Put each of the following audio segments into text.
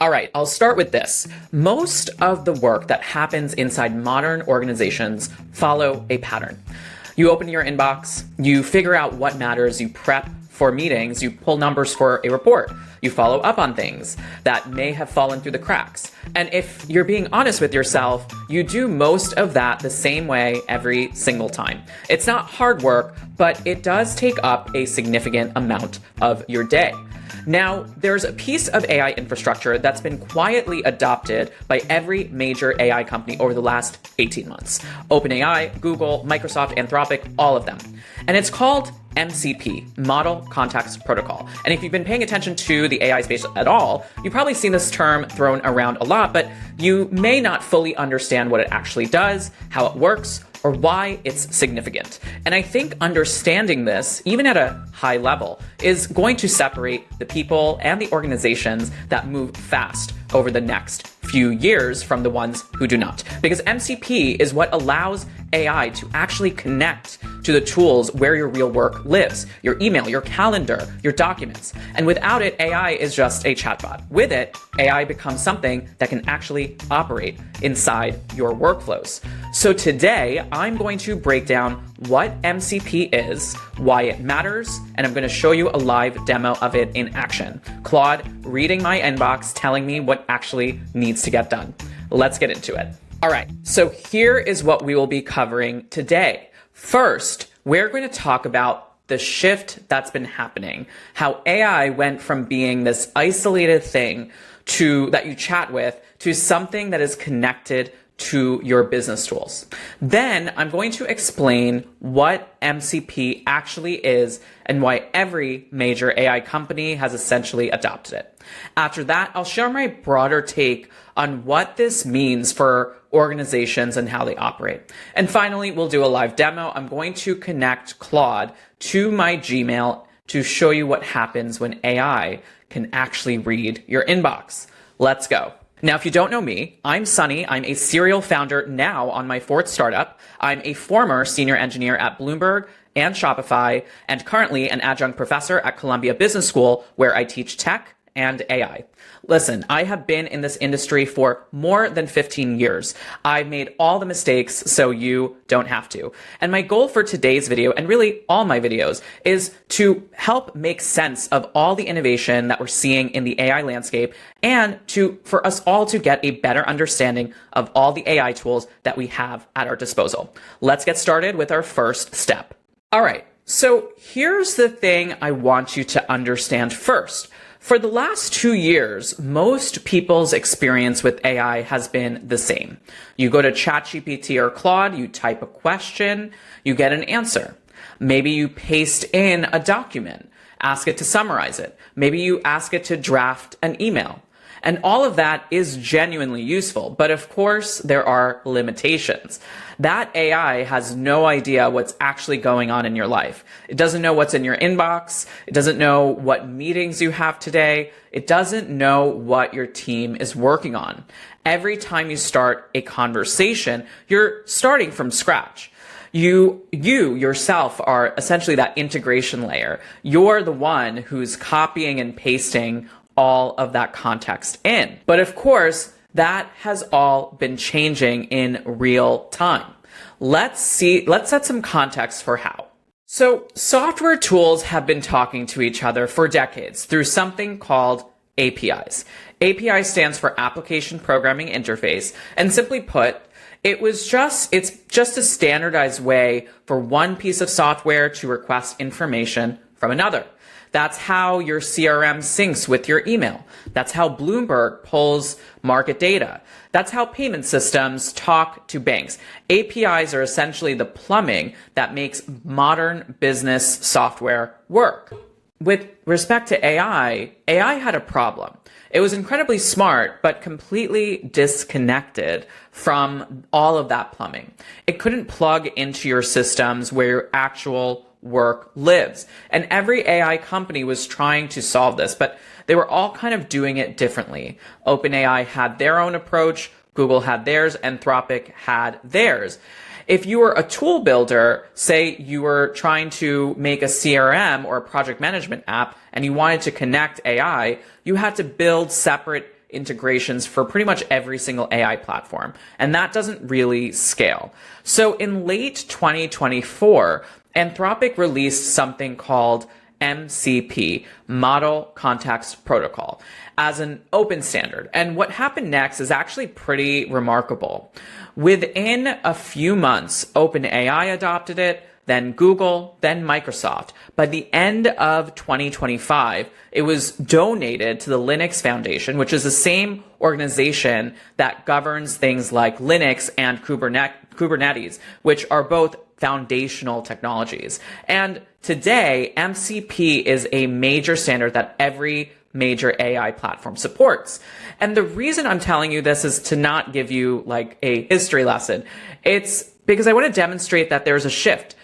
All right, I'll start with this. Most of the work that happens inside modern organizations follow a pattern. You open your inbox, you figure out what matters, you prep for meetings, you pull numbers for a report, you follow up on things that may have fallen through the cracks. And if you're being honest with yourself, you do most of that the same way every single time. It's not hard work, but it does take up a significant amount of your day. Now, there's a piece of AI infrastructure that's been quietly adopted by every major AI company over the last 18 months. OpenAI, Google, Microsoft, Anthropic, all of them. And it's called MCP, Model Context Protocol. And if you've been paying attention to the AI space at all, you've probably seen this term thrown around a lot, but you may not fully understand what it actually does, how it works, or why it's significant. And I think understanding this, even at a high level, is going to separate the people and the organizations that move fast over the next few years from the ones who do not. Because MCP is what allows AI to actually connect to the tools where your real work lives, your email, your calendar, your documents. And without it, AI is just a chatbot. With it, AI becomes something that can actually operate inside your workflows. So today, I'm going to break down what MCP is, why it matters, and I'm going to show you a live demo of it in action. Claude reading my inbox, telling me what actually needs to get done. Let's get into it. All right, so here is what we will be covering today. First, we're going to talk about the shift that's been happening, how AI went from being this isolated thing that you chat with to something that is connected to your business tools. Then I'm going to explain what MCP actually is and why every major AI company has essentially adopted it. After that, I'll share my broader take on what this means for organizations and how they operate. And finally, we'll do a live demo. I'm going to connect Claude to my Gmail to show you what happens when AI can actually read your inbox. Let's go. Now, if you don't know me, I'm Sunny. I'm a serial founder now on my fourth startup. I'm a former senior engineer at Bloomberg and Shopify, and currently an adjunct professor at Columbia Business School, where I teach tech and AI. Listen, I have been in this industry for more than 15 years. I've made all the mistakes so you don't have to. And my goal for today's video, and really all my videos, is to help make sense of all the innovation that we're seeing in the AI landscape and for us all to get a better understanding of all the AI tools that we have at our disposal. Let's get started with our first step. All right, so here's the thing I want you to understand first. For the last 2 years, most people's experience with AI has been the same. You go to ChatGPT or Claude, you type a question, you get an answer. Maybe you paste in a document, ask it to summarize it. Maybe you ask it to draft an email. And all of that is genuinely useful, but of course there are limitations. That AI has no idea what's actually going on in your life. It doesn't know what's in your inbox. It doesn't know what meetings you have today. It doesn't know what your team is working on. Every time you start a conversation, you're starting from scratch. You yourself are essentially that integration layer. You're the one who's copying and pasting all of that context in. But of course, that has all been changing in real time. Let's set some context for how. So software tools have been talking to each other for decades through something called APIs. API stands for Application Programming Interface, and simply put, it's just a standardized way for one piece of software to request information from another. That's how your CRM syncs with your email. That's how Bloomberg pulls market data. That's how payment systems talk to banks. APIs are essentially the plumbing that makes modern business software work. With respect to AI had a problem. It was incredibly smart, but completely disconnected from all of that plumbing. It couldn't plug into your systems where your actual work lives. And every AI company was trying to solve this, but they were all kind of doing it differently. OpenAI had their own approach, Google had theirs, Anthropic had theirs. If you were a tool builder, say you were trying to make a CRM or a project management app and you wanted to connect AI, you had to build separate integrations for pretty much every single AI platform, and that doesn't really scale. So in late 2024, Anthropic released something called MCP, Model Context Protocol, as an open standard. And what happened next is actually pretty remarkable. Within a few months, OpenAI adopted it, then Google, then Microsoft. By the end of 2025, it was donated to the Linux Foundation, which is the same organization that governs things like Linux and Kubernetes, which are both foundational technologies. And today, MCP is a major standard that every major AI platform supports. And the reason I'm telling you this is to not give you like a history lesson. It's because I want to demonstrate that there's a shift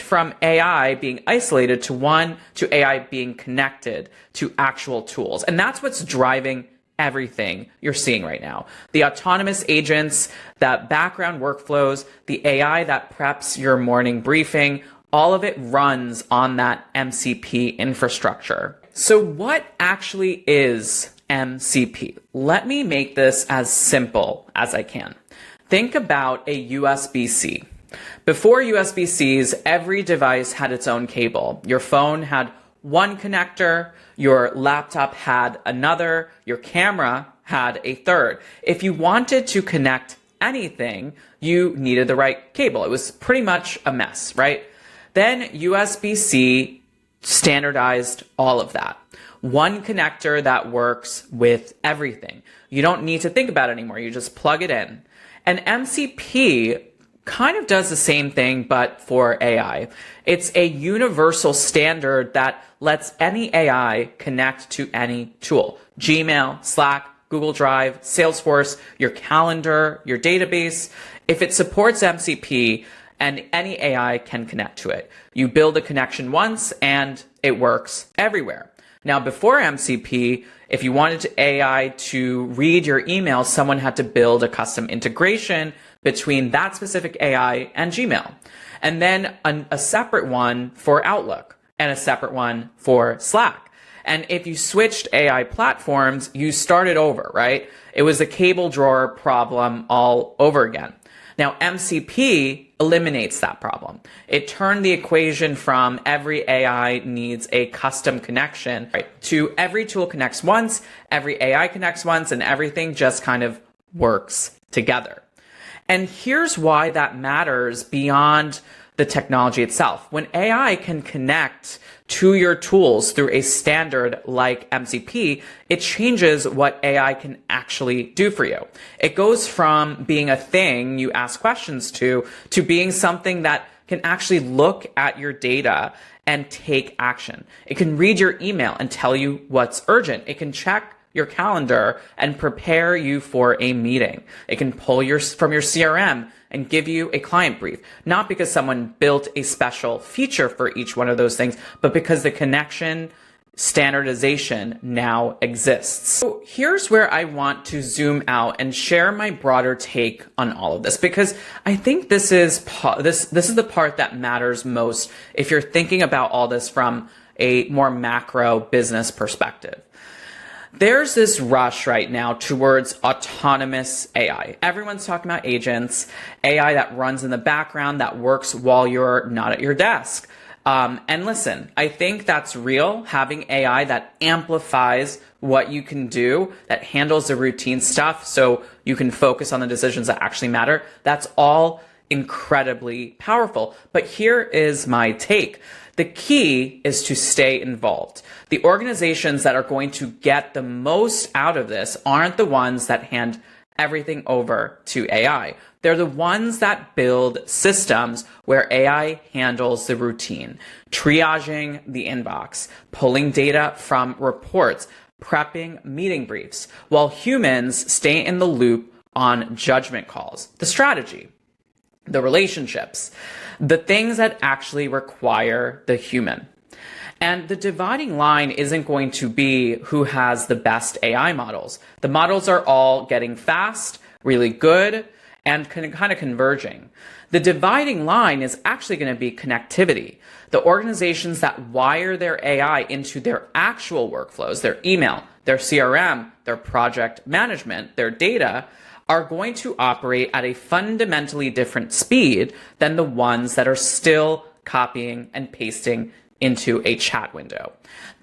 from AI being isolated to AI being connected to actual tools. And that's what's driving everything you're seeing right now. The autonomous agents, that background workflows, the AI that preps your morning briefing, all of it runs on that MCP infrastructure. So what actually is MCP? Let me make this as simple as I can. Think about a USB-C. Before USB-Cs, every device had its own cable. Your phone had one connector, your laptop had another, your camera had a third. If you wanted to connect anything, you needed the right cable. It was pretty much a mess, right? Then USB-C standardized all of that. One connector that works with everything. You don't need to think about it anymore. You just plug it in. And MCP kind of does the same thing, but for AI. It's a universal standard that lets any AI connect to any tool. Gmail, Slack, Google Drive, Salesforce, your calendar, your database. If it supports MCP, and any AI can connect to it. You build a connection once and it works everywhere. Now, before MCP, if you wanted AI to read your email, someone had to build a custom integration between that specific AI and Gmail. And then a separate one for Outlook and a separate one for Slack. And if you switched AI platforms, you started over, right? It was a cable drawer problem all over again. Now, MCP eliminates that problem. It turned the equation from every AI needs a custom connection, right, to every tool connects once, every AI connects once, and everything just kind of works together. And here's why that matters beyond the technology itself. When AI can connect to your tools through a standard like MCP, it changes what AI can actually do for you. It goes from being a thing you ask questions to being something that can actually look at your data and take action. It can read your email and tell you what's urgent. It can check your calendar and prepare you for a meeting. It can pull from your CRM and give you a client brief, not because someone built a special feature for each one of those things, but because the connection standardization now exists. So here's where I want to zoom out and share my broader take on all of this, because I think this is the part that matters most if you're thinking about all this from a more macro business perspective. There's this rush right now towards autonomous AI. Everyone's talking about agents, AI that runs in the background, that works while you're not at your desk. And listen, I think that's real. Having AI that amplifies what you can do, that handles the routine stuff so you can focus on the decisions that actually matter, that's all incredibly powerful. But here is my take. The key is to stay involved. The organizations that are going to get the most out of this aren't the ones that hand everything over to AI. They're the ones that build systems where AI handles the routine, triaging the inbox, pulling data from reports, prepping meeting briefs, while humans stay in the loop on judgment calls, the strategy, the relationships, the things that actually require the human. And the dividing line isn't going to be who has the best AI models. The models are all getting fast, really good, and kind of converging. The dividing line is actually going to be connectivity. The organizations that wire their AI into their actual workflows, their email, their CRM, their project management, their data are going to operate at a fundamentally different speed than the ones that are still copying and pasting into a chat window.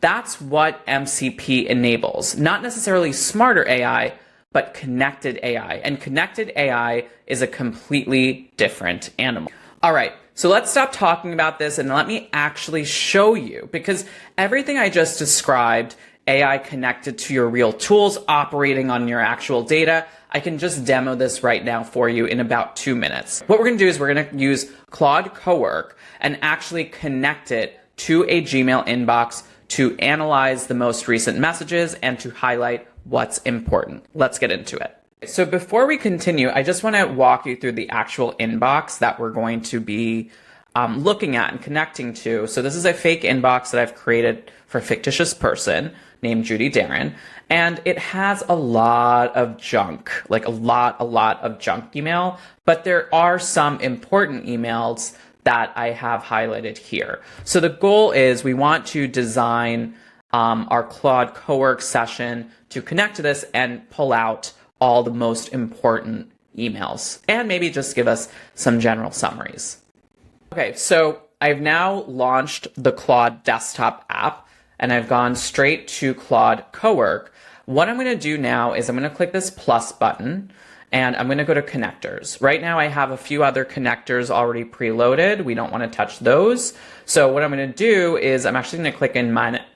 That's what MCP enables. Not necessarily smarter AI, but connected AI. And connected AI is a completely different animal. All right, so let's stop talking about this and let me actually show you, because everything I just described, AI connected to your real tools, operating on your actual data, I can just demo this right now for you in about 2 minutes. What we're gonna do is we're gonna use Claude Cowork and actually connect it to a Gmail inbox to analyze the most recent messages and to highlight what's important. Let's get into it. So before we continue, I just want to walk you through the actual inbox that we're going to be looking at and connecting to. So this is a fake inbox that I've created for a fictitious person named Judy Darren, and it has a lot of junk, like a lot of junk email, but there are some important emails that I have highlighted here. So the goal is we want to design our Claude Cowork session to connect to this and pull out all the most important emails and maybe just give us some general summaries. Okay, so I've now launched the Claude desktop app and I've gone straight to Claude Cowork. What I'm going to do now is I'm going to click this plus button and I'm going to go to connectors. Right now I have a few other connectors already preloaded. We don't want to touch those. So what I'm going to do is I'm actually going to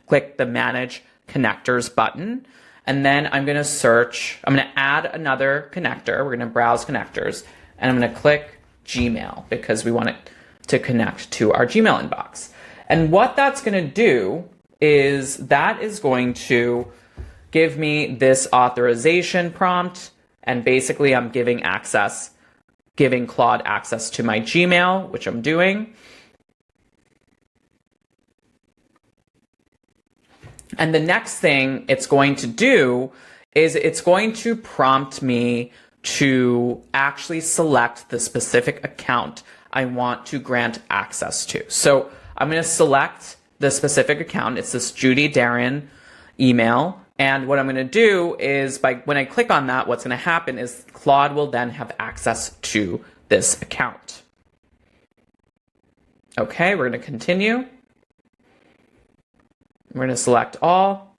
click the manage connectors button. And then I'm going to search, I'm going to add another connector. We're going to browse connectors and I'm going to click Gmail because we want it to connect to our Gmail inbox. And what that's going to do is that is going to give me this authorization prompt. And basically I'm giving Claude access to my Gmail, which I'm doing. And the next thing it's going to do is it's going to prompt me to actually select the specific account I want to grant access to. So I'm going to select the specific account. It's this Judy Darren email. And what I'm going to do is when I click on that, what's going to happen is Claude will then have access to this account. Okay, we're going to continue. We're going to select all.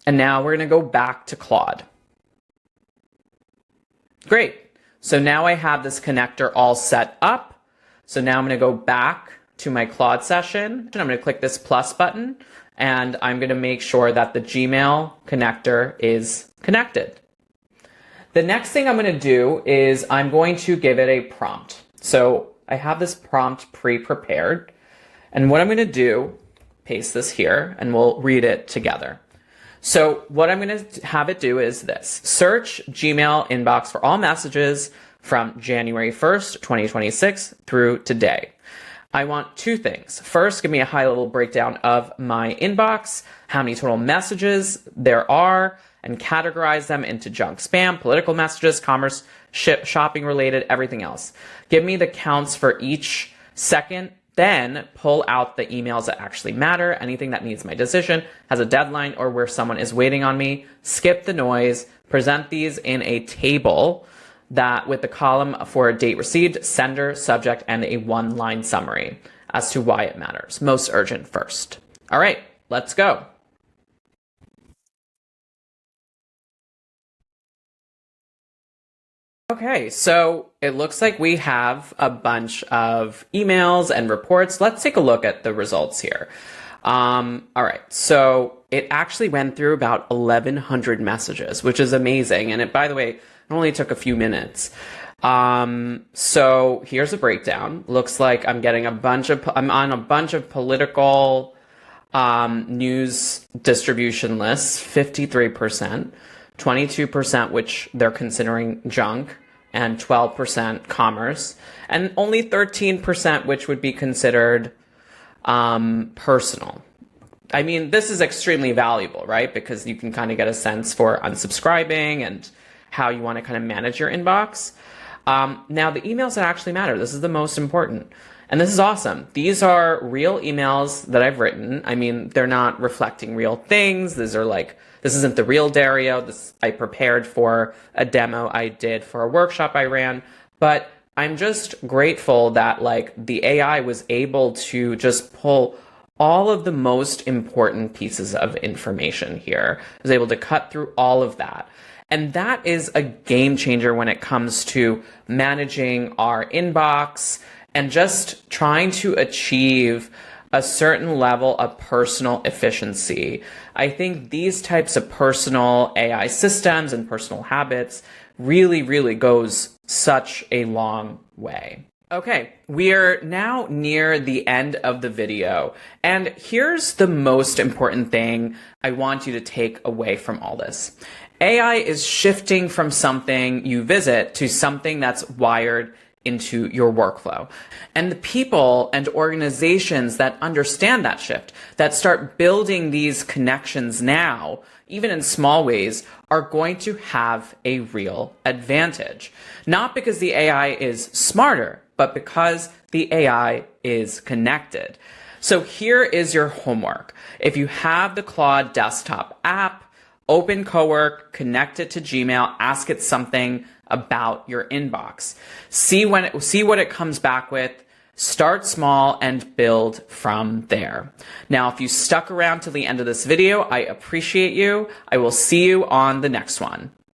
And now we're going to go back to Claude. Great. So now I have this connector all set up. So now I'm going to go back to my Claude session. And I'm going to click this plus button. And I'm going to make sure that the Gmail connector is connected. The next thing I'm going to do is I'm going to give it a prompt. So I have this prompt pre-prepared. And what I'm going to do, paste this here, and we'll read it together. So what I'm going to have it do is this. Search Gmail inbox for all messages from January 1st, 2026 through today. I want two things. First, give me a high-level breakdown of my inbox, how many total messages there are, and categorize them into junk, spam, political messages, commerce, shopping related, everything else. Give me the counts for each second, then pull out the emails that actually matter, anything that needs my decision, has a deadline, or where someone is waiting on me. Skip the noise, present these in a table that with the column for a date received, sender, subject, and a one-line summary as to why it matters. Most urgent first. All right, let's go. Okay, so it looks like we have a bunch of emails and reports. Let's take a look at the results here. All right, so it actually went through about 1,100 messages, which is amazing. And it, by the way, it only took a few minutes. So here's a breakdown. Looks like I'm on a bunch of political news distribution lists, 53%, 22%, which they're considering junk, and 12% commerce, and only 13%, which would be considered personal. I mean, this is extremely valuable, right? Because you can kind of get a sense for unsubscribing and how you want to kind of manage your inbox. Now, the emails that actually matter, this is the most important. And this is awesome. These are real emails that I've written. I mean, they're not reflecting real things. This isn't the real Dario. I prepared for a demo I did for a workshop I ran. But I'm just grateful that the AI was able to just pull all of the most important pieces of information here. I was able to cut through all of that. And that is a game changer when it comes to managing our inbox and just trying to achieve a certain level of personal efficiency. I think these types of personal AI systems and personal habits really, really goes such a long way. Okay, we're now near the end of the video, and here's the most important thing I want you to take away from all this. AI is shifting from something you visit to something that's wired into your workflow. And the people and organizations that understand that shift, that start building these connections now, even in small ways, are going to have a real advantage. Not because the AI is smarter, but because the AI is connected. So here is your homework. If you have the Claude desktop app, open Cowork, connect it to Gmail, ask it something about your inbox. See what it comes back with. Start small and build from there. Now, if you stuck around till the end of this video, I appreciate you. I will see you on the next one.